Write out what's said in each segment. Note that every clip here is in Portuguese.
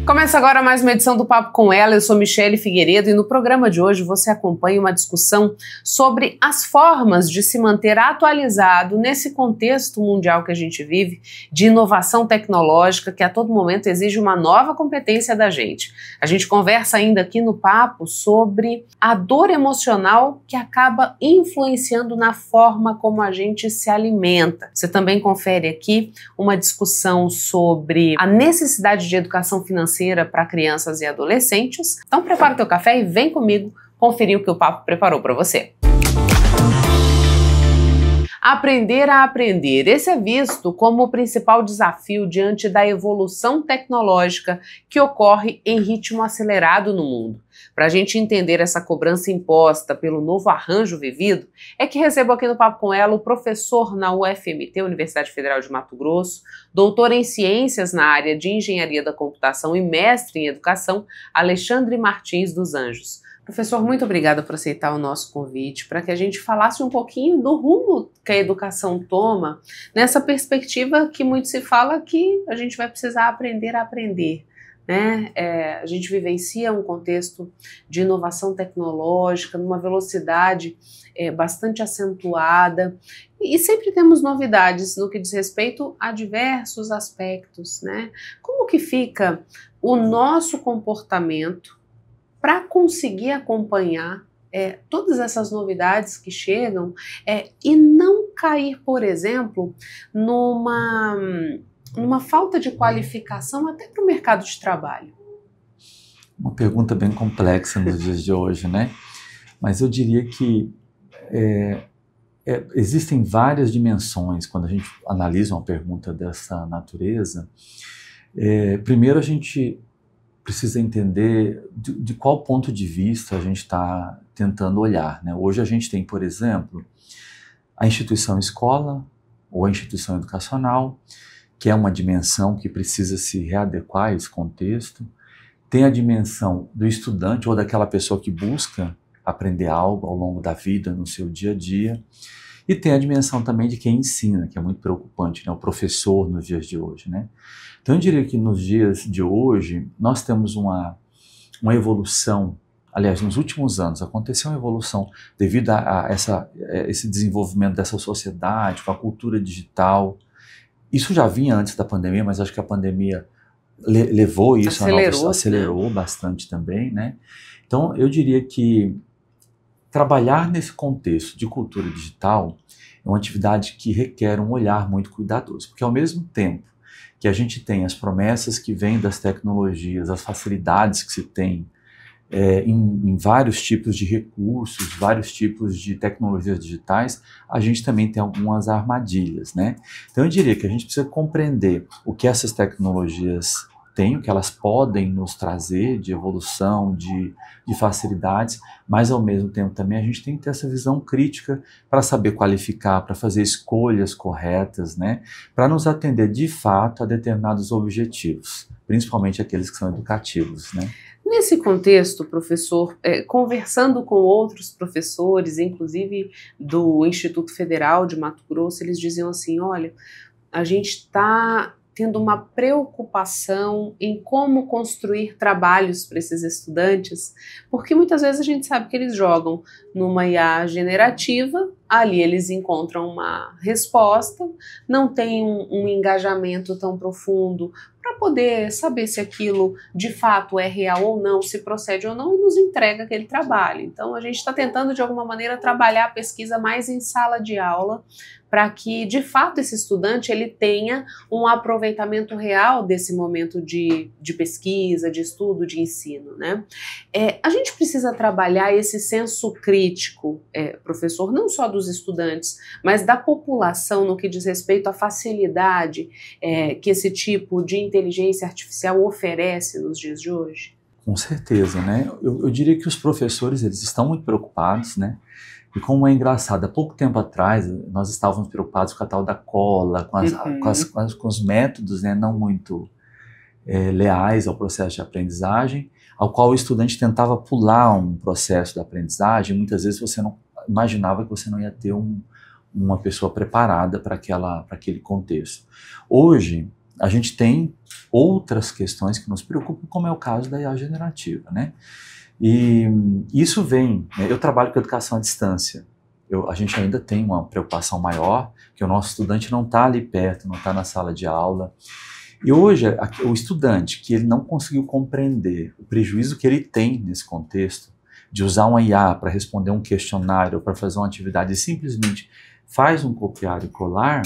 Começa agora mais uma edição do Papo com Ela. Eu sou Michele Figueiredo e no programa de hoje você acompanha uma discussão sobre as formas de se manter atualizado nesse contexto mundial que a gente vive, de inovação tecnológica que a todo momento exige uma nova competência da gente. A gente conversa ainda aqui no Papo sobre a dor emocional que acaba influenciando na forma como a gente se alimenta. Você também confere aqui uma discussão sobre a necessidade de educação financeira para crianças e adolescentes. Então prepara o teu café e vem comigo conferir o que o Papo preparou para você. Aprender a aprender. Esse é visto como o principal desafio diante da evolução tecnológica que ocorre em ritmo acelerado no mundo. Para a gente entender essa cobrança imposta pelo novo arranjo vivido, é que recebo aqui no Papo com Ela o professor na UFMT, Universidade Federal de Mato Grosso, doutor em Ciências na área de Engenharia da Computação e mestre em Educação, Alexandre Martins dos Anjos. Professor, muito obrigada por aceitar o nosso convite para que a gente falasse um pouquinho do rumo que a educação toma nessa perspectiva que muito se fala que a gente vai precisar aprender a aprender. Né? A gente vivencia um contexto de inovação tecnológica numa velocidade bastante acentuada e sempre temos novidades no que diz respeito a diversos aspectos. Né? Como que fica o nosso comportamento para conseguir acompanhar todas essas novidades que chegam e não cair, por exemplo, numa falta de qualificação até para o mercado de trabalho? Uma pergunta bem complexa nos dias de hoje, né? Mas eu diria que existem várias dimensões quando a gente analisa uma pergunta dessa natureza. Primeiro, a gente precisa entender de qual ponto de vista a gente está tentando olhar, né? Hoje a gente tem, por exemplo, a instituição escola ou a instituição educacional, que é uma dimensão que precisa se readequar a esse contexto. Tem a dimensão do estudante ou daquela pessoa que busca aprender algo ao longo da vida, no seu dia a dia. E tem a dimensão também de quem ensina, que é muito preocupante, né? O professor nos dias de hoje, né? Então eu diria que nos dias de hoje nós temos uma evolução, aliás, nos últimos anos aconteceu uma evolução devido a esse desenvolvimento dessa sociedade, com a cultura digital. Isso já vinha antes da pandemia, mas acho que a pandemia levou isso, acelerou bastante também, né? Então eu diria que trabalhar nesse contexto de cultura digital é uma atividade que requer um olhar muito cuidadoso, porque ao mesmo tempo que a gente tem as promessas que vêm das tecnologias, as facilidades que se tem em vários tipos de recursos, vários tipos de tecnologias digitais, a gente também tem algumas armadilhas, né? Então eu diria que a gente precisa compreender o que essas tecnologias têm, o que elas podem nos trazer de evolução, de facilidades, mas ao mesmo tempo também a gente tem que ter essa visão crítica para saber qualificar, para fazer escolhas corretas, né? Para nos atender de fato a determinados objetivos, principalmente aqueles que são educativos, né? Nesse contexto, professor, conversando com outros professores, inclusive do Instituto Federal de Mato Grosso, eles diziam assim, olha, a gente está tendo uma preocupação em como construir trabalhos para esses estudantes, porque muitas vezes a gente sabe que eles jogam numa IA generativa, ali eles encontram uma resposta, não tem um engajamento tão profundo para poder saber se aquilo de fato é real ou não, se procede ou não, e nos entrega aquele trabalho. Então a gente está tentando de alguma maneira trabalhar a pesquisa mais em sala de aula, para que de fato esse estudante ele tenha um aproveitamento real desse momento de pesquisa, de estudo, de ensino, né? A gente precisa trabalhar esse senso crítico, professor, não só dos estudantes, mas da população no que diz respeito à facilidade que esse tipo de inteligência artificial oferece nos dias de hoje? Com certeza, né? Eu diria que os professores eles estão muito preocupados, né? E como é engraçado, há pouco tempo atrás nós estávamos preocupados com a tal da cola, com os métodos, né, não muito leais ao processo de aprendizagem, ao qual o estudante tentava pular um processo de aprendizagem. Muitas vezes você não imaginava que você não ia ter uma pessoa preparada para aquele contexto. Hoje, a gente tem outras questões que nos preocupam, como é o caso da IA generativa, né? E isso vem, né? Eu trabalho com educação à distância. A gente ainda tem uma preocupação maior, que o nosso estudante não está ali perto, não está na sala de aula. E hoje, o estudante que ele não conseguiu compreender o prejuízo que ele tem nesse contexto, de usar uma IA para responder um questionário, para fazer uma atividade e simplesmente faz um copiar e colar,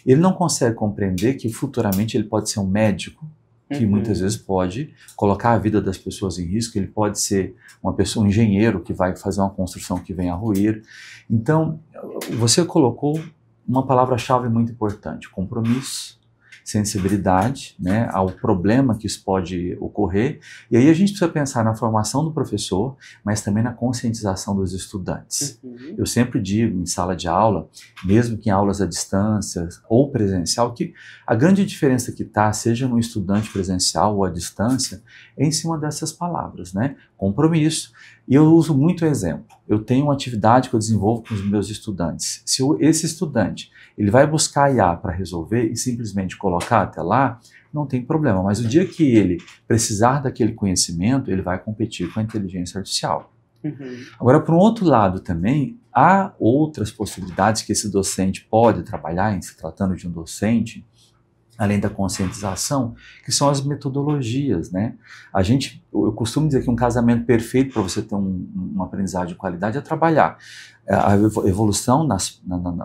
ele não consegue compreender que futuramente ele pode ser um médico, que muitas vezes pode colocar a vida das pessoas em risco, ele pode ser uma pessoa, um engenheiro que vai fazer uma construção que venha a ruir. Então, você colocou uma palavra-chave muito importante: compromisso, sensibilidade, né, ao problema que isso pode ocorrer. E aí a gente precisa pensar na formação do professor, mas também na conscientização dos estudantes. Eu sempre digo em sala de aula, mesmo que em aulas à distância ou presencial, que a grande diferença que está, seja no estudante presencial ou à distância, é em cima dessas palavras, né? Compromisso. E eu uso muito exemplo. Eu tenho uma atividade que eu desenvolvo com os meus estudantes. Se esse estudante ele vai buscar a IA para resolver e simplesmente colocar até lá, não tem problema. Mas o dia que ele precisar daquele conhecimento, ele vai competir com a inteligência artificial. Agora, por um outro lado também, há outras possibilidades que esse docente pode trabalhar, em se tratando de um docente, além da conscientização, que são as metodologias, né? Eu costumo dizer que um casamento perfeito para você ter uma aprendizagem de qualidade é trabalhar a evolução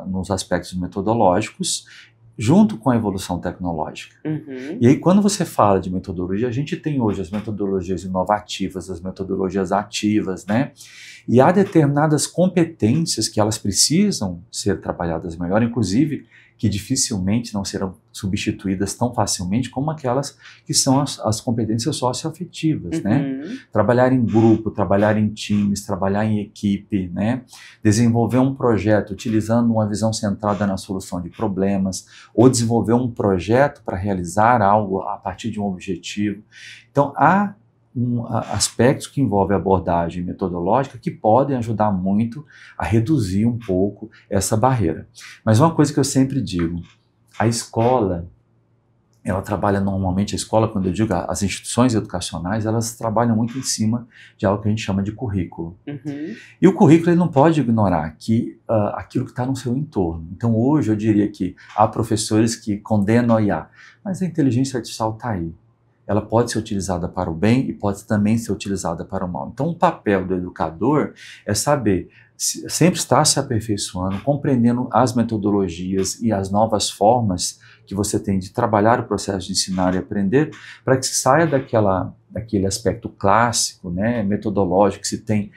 nos aspectos metodológicos, junto com a evolução tecnológica. E aí, quando você fala de metodologia, a gente tem hoje as metodologias inovativas, as metodologias ativas, né? E há determinadas competências que elas precisam ser trabalhadas melhor, inclusive que dificilmente não serão substituídas tão facilmente como aquelas que são as competências socioafetivas, né? Trabalhar em grupo, trabalhar em times, trabalhar em equipe, né? Desenvolver um projeto utilizando uma visão centrada na solução de problemas, ou desenvolver um projeto para realizar algo a partir de um objetivo. Então, há aspectos que envolvem abordagem metodológica que podem ajudar muito a reduzir um pouco essa barreira. Mas uma coisa que eu sempre digo, a escola, ela trabalha normalmente, a escola, quando eu digo as instituições educacionais, elas trabalham muito em cima de algo que a gente chama de currículo. E o currículo ele não pode ignorar aquilo que está no seu entorno. Então hoje eu diria que há professores que condenam a IA, mas a inteligência artificial está aí. Ela pode ser utilizada para o bem e pode também ser utilizada para o mal. Então o papel do educador é saber, sempre estar se aperfeiçoando, compreendendo as metodologias e as novas formas que você tem de trabalhar o processo de ensinar e aprender, para que se saia daquele aspecto clássico, né, metodológico, que se tem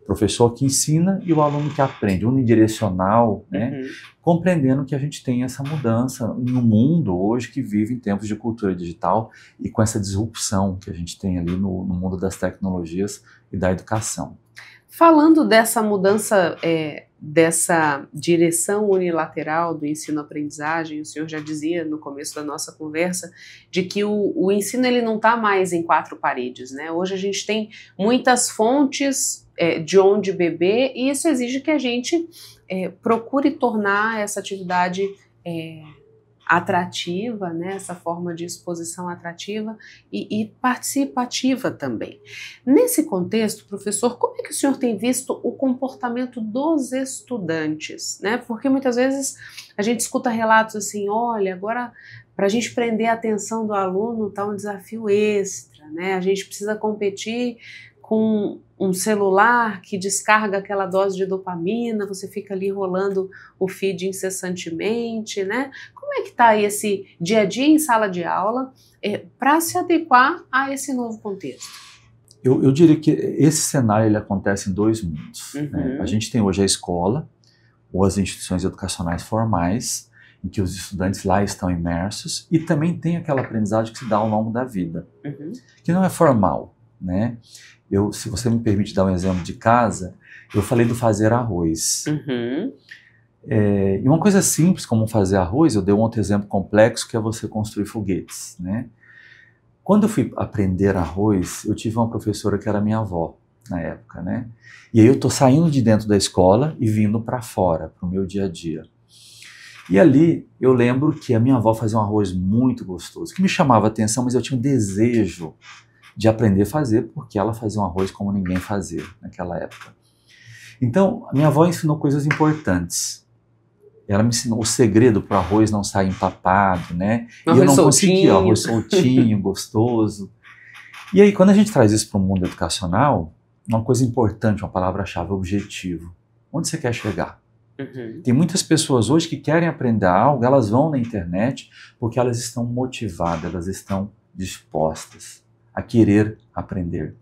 professor que ensina e o aluno que aprende, unidirecional, né? Compreendendo que a gente tem essa mudança no mundo hoje que vive em tempos de cultura digital e com essa disrupção que a gente tem ali no mundo das tecnologias e da educação. Falando dessa mudança, dessa direção unilateral do ensino-aprendizagem, o senhor já dizia no começo da nossa conversa de que o ensino ele não está mais em quatro paredes, né? Hoje a gente tem muitas fontes de onde beber e isso exige que a gente procure tornar essa atividade atrativa, né, essa forma de exposição atrativa e participativa também. Nesse contexto, professor, como é que o senhor tem visto o comportamento dos estudantes, né? Porque muitas vezes a gente escuta relatos assim, olha, agora para a gente prender a atenção do aluno está um desafio extra, né? A gente precisa competir com um celular que descarga aquela dose de dopamina, você fica ali rolando o feed incessantemente, né? Como é que está esse dia a dia em sala de aula para se adequar a esse novo contexto? Eu diria que esse cenário ele acontece em dois mundos. Né? A gente tem hoje a escola, ou as instituições educacionais formais, em que os estudantes lá estão imersos, e também tem aquela aprendizagem que se dá ao longo da vida, que não é formal, né? Se você me permite dar um exemplo de casa, eu falei do fazer arroz. E uma coisa simples como fazer arroz, eu dei um outro exemplo complexo, que é você construir foguetes, né? Quando eu fui aprender arroz, eu tive uma professora que era minha avó, na época, né? E aí eu estou saindo de dentro da escola e vindo para fora, para o meu dia a dia. E ali eu lembro que a minha avó fazia um arroz muito gostoso, que me chamava a atenção, mas eu tinha um desejo de aprender a fazer, porque ela fazia um arroz como ninguém fazia naquela época. Então, a minha avó ensinou coisas importantes. Ela me ensinou o segredo para o arroz não sair empapado, né? E eu não conseguia, arroz soltinho, gostoso. E aí, quando a gente traz isso para o mundo educacional, uma coisa importante, uma palavra-chave, objetivo. Onde você quer chegar? Uhum. Tem muitas pessoas hoje que querem aprender algo, elas vão na internet porque elas estão motivadas, elas estão dispostas a querer aprender.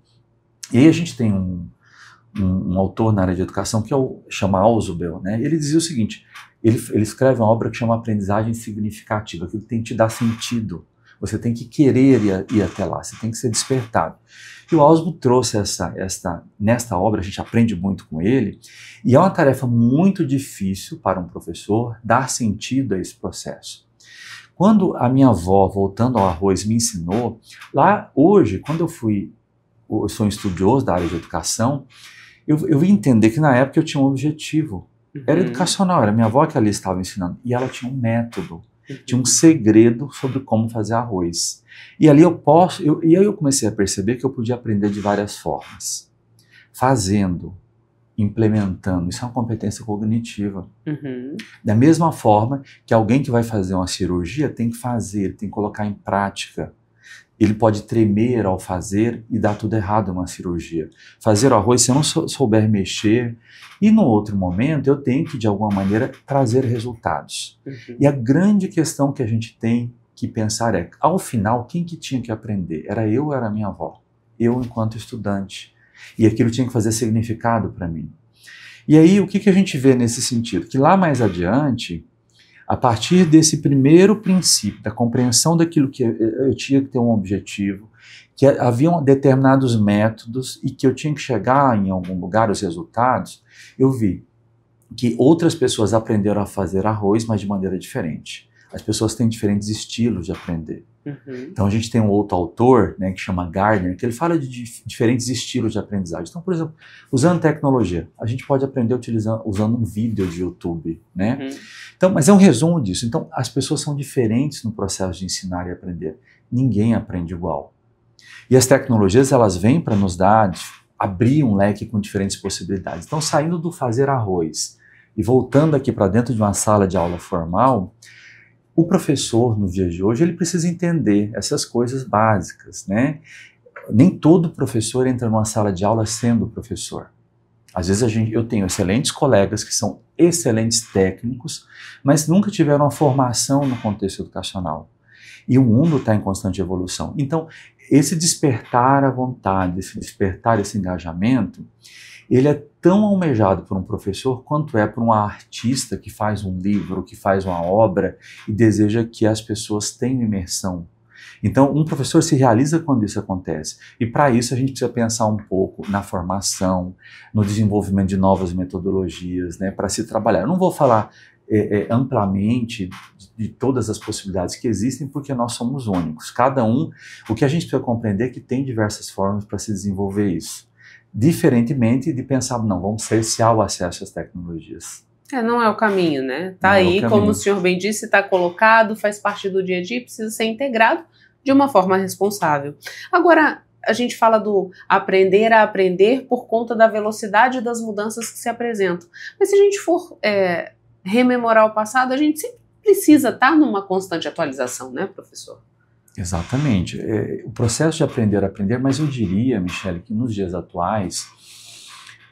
E aí a gente tem um autor na área de educação que chama Ausubel, né? Ele dizia o seguinte, ele escreve uma obra que chama Aprendizagem Significativa, que tem que te dar sentido. Você tem que querer ir até lá, você tem que ser despertado. E o Ausubel trouxe nesta obra, a gente aprende muito com ele, e é uma tarefa muito difícil para um professor dar sentido a esse processo. Quando a minha avó, voltando ao arroz, me ensinou, lá hoje, quando eu sou um estudioso da área de educação, eu vim entender que na época eu tinha um objetivo. Era educacional, era minha avó que ali estava ensinando. E ela tinha um método, tinha um segredo sobre como fazer arroz. E ali e aí eu comecei a perceber que eu podia aprender de várias formas. Fazendo, implementando, isso é uma competência cognitiva. Da mesma forma que alguém que vai fazer uma cirurgia tem que fazer, tem que colocar em prática. Ele pode tremer ao fazer e dar tudo errado numa cirurgia. Fazer o arroz, se eu não souber mexer, e no outro momento eu tenho que, de alguma maneira, trazer resultados. E a grande questão que a gente tem que pensar é, ao final, quem que tinha que aprender? Era eu ou era a minha avó? Eu enquanto estudante. E aquilo tinha que fazer significado para mim. E aí, o que a gente vê nesse sentido? Que lá mais adiante, a partir desse primeiro princípio, da compreensão daquilo que eu tinha que ter um objetivo, que haviam determinados métodos e que eu tinha que chegar em algum lugar, os resultados, eu vi que outras pessoas aprenderam a fazer arroz, mas de maneira diferente. As pessoas têm diferentes estilos de aprender. Então a gente tem um outro autor, né, que chama Gardner, que ele fala de diferentes estilos de aprendizagem. Então, por exemplo, usando tecnologia, a gente pode aprender usando um vídeo de YouTube, né? Então, mas é um resumo disso. Então, as pessoas são diferentes no processo de ensinar e aprender. Ninguém aprende igual. E as tecnologias, elas vêm para nos abrir um leque com diferentes possibilidades. Então, saindo do fazer arroz e voltando aqui para dentro de uma sala de aula formal, o professor, nos dias de hoje, ele precisa entender essas coisas básicas, né? Nem todo professor entra numa sala de aula sendo professor. Às vezes eu tenho excelentes colegas que são excelentes técnicos, mas nunca tiveram uma formação no contexto educacional. E o mundo está em constante evolução. Então, esse despertar a vontade, esse despertar esse engajamento, ele é tão almejado por um professor quanto é por um artista que faz um livro, que faz uma obra e deseja que as pessoas tenham imersão. Então, um professor se realiza quando isso acontece. E para isso a gente precisa pensar um pouco na formação, no desenvolvimento de novas metodologias, né, para se trabalhar. Eu não vou falar amplamente de todas as possibilidades que existem, porque nós somos únicos. Cada um, o que a gente precisa compreender é que tem diversas formas para se desenvolver isso. Diferentemente de pensar, não, vamos cercear o acesso às tecnologias. Não é o caminho, né? Tá aí, como o senhor bem disse, está colocado, faz parte do dia a dia, precisa ser integrado de uma forma responsável. Agora, a gente fala do aprender a aprender por conta da velocidade das mudanças que se apresentam. Mas se a gente for rememorar o passado, a gente sempre precisa estar numa constante atualização, né, professor? Exatamente. O processo de aprender a aprender, mas eu diria, Michele, que nos dias atuais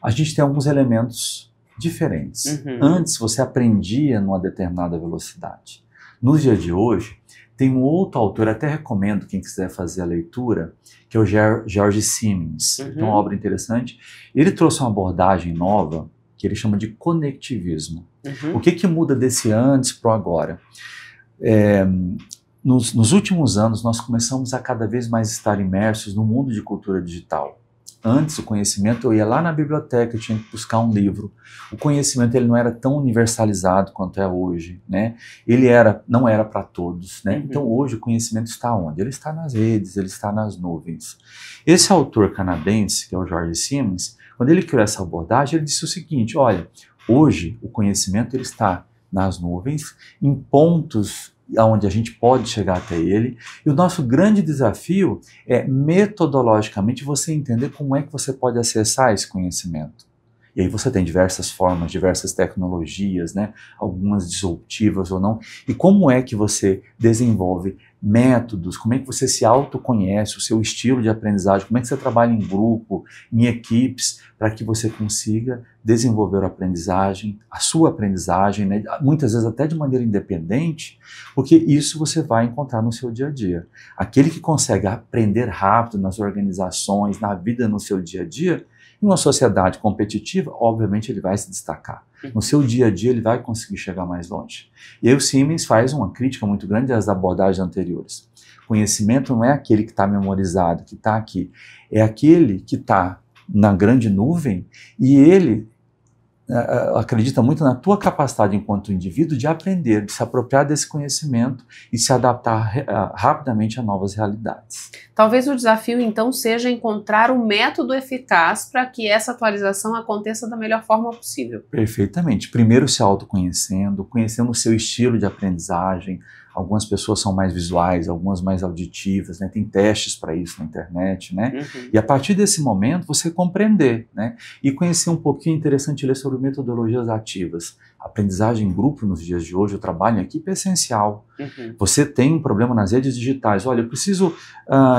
a gente tem alguns elementos diferentes. Antes você aprendia numa determinada velocidade. Nos dias de hoje, tem um outro autor, até recomendo quem quiser fazer a leitura, que é o George Siemens. Então, uma obra interessante. Ele trouxe uma abordagem nova que ele chama de conectivismo. O que muda desse antes para o agora? Nos últimos anos, nós começamos a cada vez mais estar imersos no mundo de cultura digital. Antes, o conhecimento, eu ia lá na biblioteca, eu tinha que buscar um livro. O conhecimento ele não era tão universalizado quanto é hoje, né? Ele não era para todos, né? Então, hoje, o conhecimento está onde? Ele está nas redes, ele está nas nuvens. Esse autor canadense, que é o George Siemens, quando ele criou essa abordagem, ele disse o seguinte, olha, hoje, o conhecimento ele está nas nuvens, em pontos onde a gente pode chegar até ele. E o nosso grande desafio é, metodologicamente, você entender como é que você pode acessar esse conhecimento. E aí você tem diversas formas, diversas tecnologias, né? Algumas disruptivas ou não. E como é que você desenvolve métodos, como é que você se autoconhece, o seu estilo de aprendizagem, como é que você trabalha em grupo, em equipes, para que você consiga desenvolver a aprendizagem, a sua aprendizagem, né? Muitas vezes até de maneira independente, porque isso você vai encontrar no seu dia a dia. Aquele que consegue aprender rápido nas organizações, na vida, no seu dia a dia, em uma sociedade competitiva, obviamente ele vai se destacar. No seu dia a dia ele vai conseguir chegar mais longe. E aí o Siemens faz uma crítica muito grande às abordagens anteriores. Conhecimento não é aquele que está memorizado, que está aqui. É aquele que está na grande nuvem e ele acredita muito na tua capacidade enquanto indivíduo de aprender, de se apropriar desse conhecimento e se adaptar rapidamente a novas realidades. Talvez o desafio, então, seja encontrar um método eficaz para que essa atualização aconteça da melhor forma possível. Perfeitamente. Primeiro se autoconhecendo, conhecendo o seu estilo de aprendizagem. Algumas pessoas são mais visuais, algumas mais auditivas, né? Tem testes para isso na internet, né? E a partir desse momento você compreender, né? E conhecer um pouquinho, interessante ler sobre metodologias ativas. Aprendizagem em grupo nos dias de hoje, o trabalho em equipe é essencial. Você tem um problema nas redes digitais. Olha, eu preciso,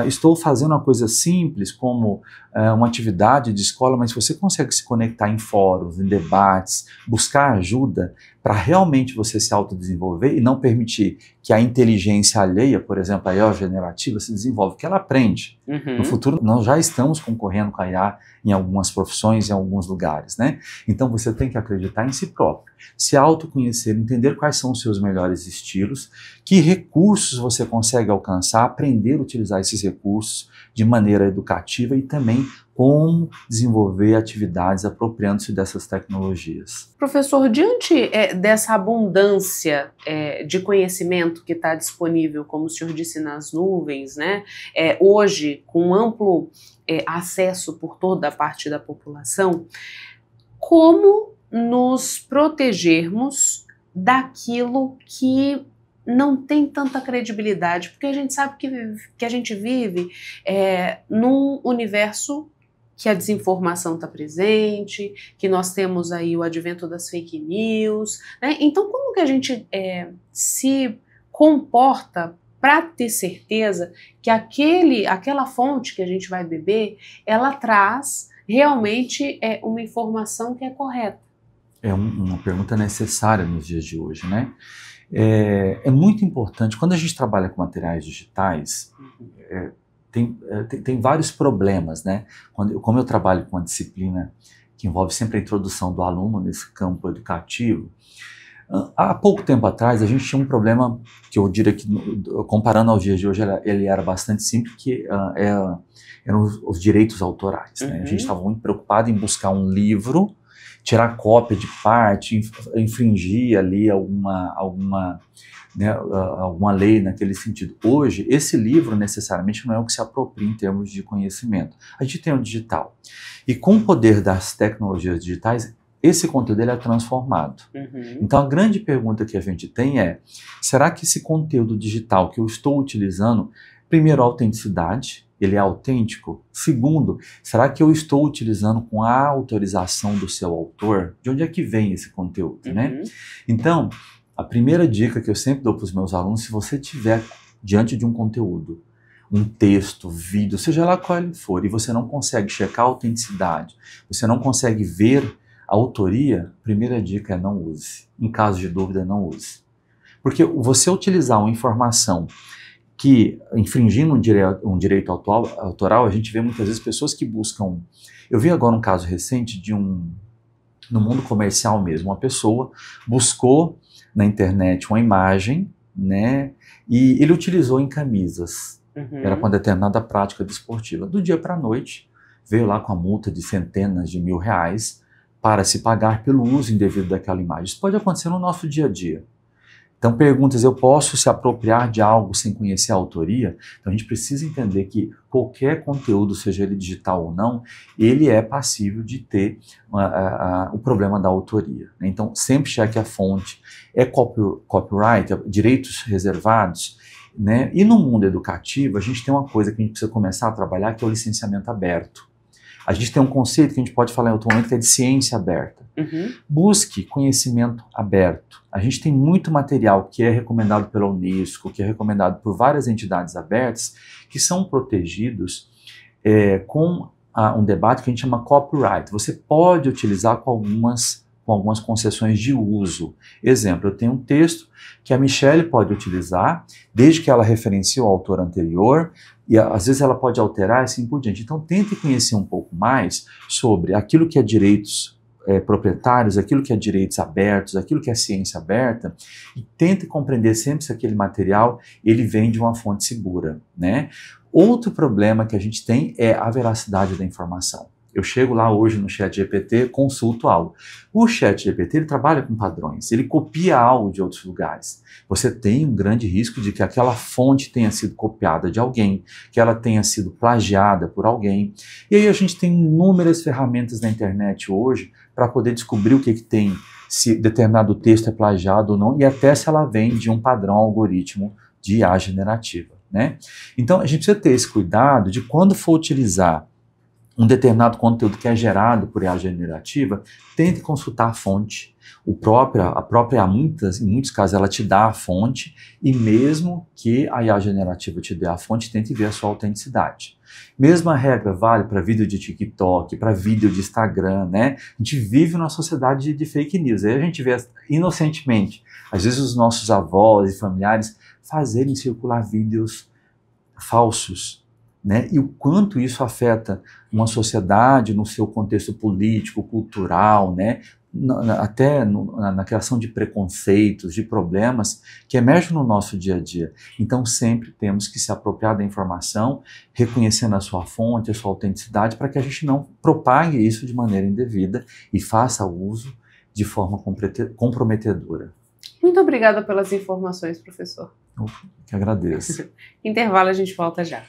estou fazendo uma coisa simples como uma atividade de escola, mas você consegue se conectar em fóruns, em debates, buscar ajuda para realmente você se autodesenvolver e não permitir que a inteligência alheia, por exemplo, a IA generativa, se desenvolve, porque ela aprende. No futuro, nós já estamos concorrendo com a IA em algumas profissões, em alguns lugares, né? Então você tem que acreditar em si próprio, se autoconhecer, entender quais são os seus melhores estilos, que recursos você consegue alcançar, aprender a utilizar esses recursos de maneira educativa e também como desenvolver atividades apropriando-se dessas tecnologias. Professor, diante dessa abundância de conhecimento que está disponível, como o senhor disse, nas nuvens, né? Hoje, com amplo acesso por toda a parte da população, como nos protegermos daquilo que não tem tanta credibilidade? Porque a gente sabe que a gente vive num universo que a desinformação está presente, que nós temos aí o advento das fake news, né? Então, como que a gente se comporta para ter certeza que aquela fonte que a gente vai beber, ela traz realmente uma informação que é correta? É uma pergunta necessária nos dias de hoje, né? É muito importante, quando a gente trabalha com materiais digitais, tem vários problemas, né? Como eu trabalho com uma disciplina que envolve sempre a introdução do aluno nesse campo educativo, há pouco tempo atrás a gente tinha um problema que eu diria que, comparando aos dias de hoje, ele era bastante simples, que eram os direitos autorais, né? A gente estava muito preocupado em buscar um livro, tirar cópia de parte, infringir ali alguma lei naquele sentido. Hoje, esse livro necessariamente não é o que se apropria em termos de conhecimento. A gente tem o digital. E com o poder das tecnologias digitais, esse conteúdo ele é transformado. Então a grande pergunta que a gente tem é, será que esse conteúdo digital que eu estou utilizando, primeiro, a autenticidade, ele é autêntico? Segundo, será que eu estou utilizando com a autorização do seu autor? De onde é que vem esse conteúdo, né? Então, a primeira dica que eu sempre dou para os meus alunos, se você estiver diante de um conteúdo, um texto, vídeo, seja lá qual ele for, e você não consegue checar a autenticidade, você não consegue ver a autoria, a primeira dica é não use. Em caso de dúvida, não use. Porque você utilizar uma informação que, infringindo um direito autoral, a gente vê muitas vezes pessoas que buscam... Eu vi agora um caso recente no mundo comercial mesmo, uma pessoa buscou na internet uma imagem, né, e ele utilizou em camisas, era com determinada prática desportiva. Do dia para a noite, veio lá com a multa de centenas de mil reais para se pagar pelo uso indevido daquela imagem. Isso pode acontecer no nosso dia a dia. Então, perguntas, eu posso se apropriar de algo sem conhecer a autoria? Então, a gente precisa entender que qualquer conteúdo, seja ele digital ou não, ele é passível de ter o problema da autoria, né? Então, sempre cheque a fonte, copyright, direitos reservados, né? E no mundo educativo, a gente tem uma coisa que a gente precisa começar a trabalhar, que é o licenciamento aberto. A gente tem um conceito que a gente pode falar em outro momento, que é de ciência aberta. Busque conhecimento aberto. A gente tem muito material que é recomendado pela Unesco, que é recomendado por várias entidades abertas, que são protegidos com um debate que a gente chama copyright. Você pode utilizar com algumas concessões de uso. Exemplo, eu tenho um texto que a Michelle pode utilizar, desde que ela referencie o autor anterior, e às vezes ela pode alterar e assim por diante. Então tente conhecer um pouco mais sobre aquilo que é direitos proprietários, aquilo que é direitos abertos, aquilo que é ciência aberta, e tente compreender sempre se aquele material ele vem de uma fonte segura, né? Outro problema que a gente tem é a veracidade da informação. Eu chego lá hoje no ChatGPT, consulto algo. O ChatGPT ele trabalha com padrões, ele copia algo de outros lugares. Você tem um grande risco de que aquela fonte tenha sido copiada de alguém, que ela tenha sido plagiada por alguém. E aí a gente tem inúmeras ferramentas na internet hoje para poder descobrir o que tem, se determinado texto é plagiado ou não, e até se ela vem de um padrão algoritmo de IA generativa, né? Então a gente precisa ter esse cuidado de quando for utilizar um determinado conteúdo que é gerado por IA generativa, tente consultar a fonte. A própria em muitos casos, ela te dá a fonte, e mesmo que a IA generativa te dê a fonte, tente ver a sua autenticidade. Mesma regra vale para vídeo de TikTok, para vídeo de Instagram, né? A gente vive numa sociedade de fake news. Aí a gente vê inocentemente, às vezes os nossos avós e familiares fazerem circular vídeos falsos, né? E o quanto isso afeta uma sociedade no seu contexto político, cultural, né? Até na criação de preconceitos, de problemas que emergem no nosso dia a dia. Então sempre temos que se apropriar da informação, reconhecendo a sua fonte, a sua autenticidade, para que a gente não propague isso de maneira indevida e faça uso de forma comprometedora. Muito obrigada pelas informações, professor. Eu que agradeço. Intervalo, a gente volta já.